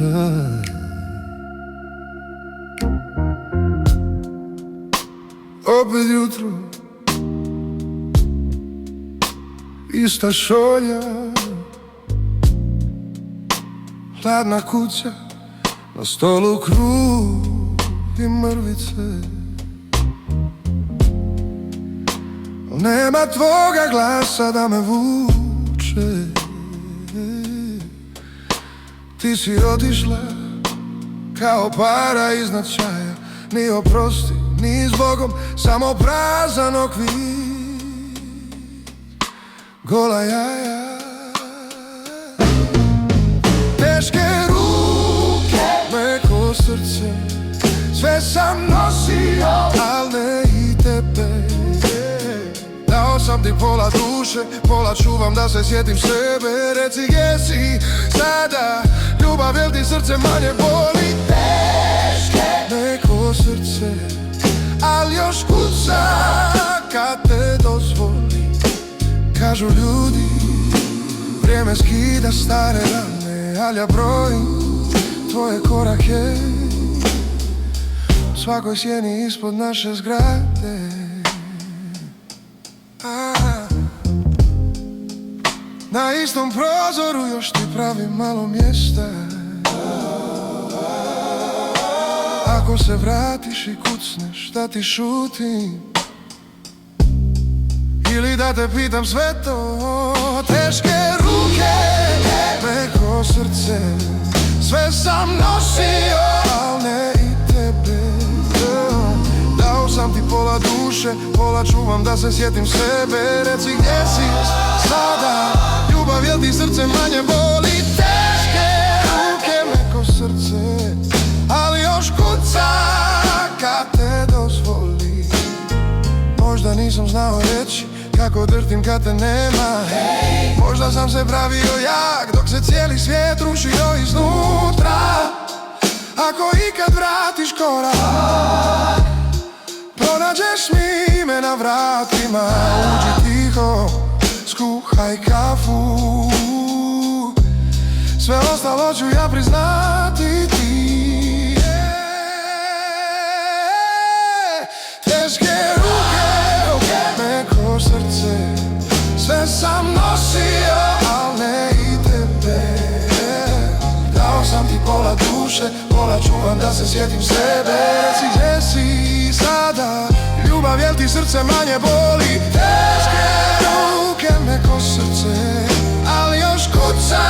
Opet jutro, ista šolja, hladna kuća, na stolu kruh i mrvice. Nema tvoga glasa da me vuče. Ti si otišla kao para iznad čaja. Ni oprosti, ni zbogom, samo prazan okvir, gola jaja. Teške ruke, meko srce, sve sam nosio, al ne i tebe. Dao sam ti pola duše, pola čuvam da se sjetim sebe. Reci gdje si sada, ljubav jel ti srce manje boli? Teške neko srce, al još kuca kad te dozvoli. Kažu ljudi, vrijeme skida stare rane, al ja brojim tvoje korake u svakoj sjeni ispod naše zgrade. Na istom prozoru još ti pravim malo mjesta. Ako se vratiš i kucneš da ti šutim, ili da te pitam sve to. Teške ruke, meko srce, sve sam nosio, al ne i tebe. Dao sam ti pola duše, pola čuvam da se sjetim sebe. Reci gdje si sada, ljubav jel ti srce manje boli? Teške ruke, meko srce, ali još kuca kad te dozvoli. Možda nisam znao reći kako drhtim kad te nema. Možda sam se pravio jak dok se cijeli svijet rušio iznutra. Ako ikad vratiš korak, pronađeš mi me na vratima. Uđi tiho, skuhaj kafu, sve ostalo ću ja priznati ti. Teške ruke, meko srce, sve sam nosio, al ne i tebe. Dao sam ti pola duše, pola čuvam da se sjetim sebe. Reci gdje si sada, ljubav jel ti srce manje boli? Teške ruke, meko srce, ali još kuca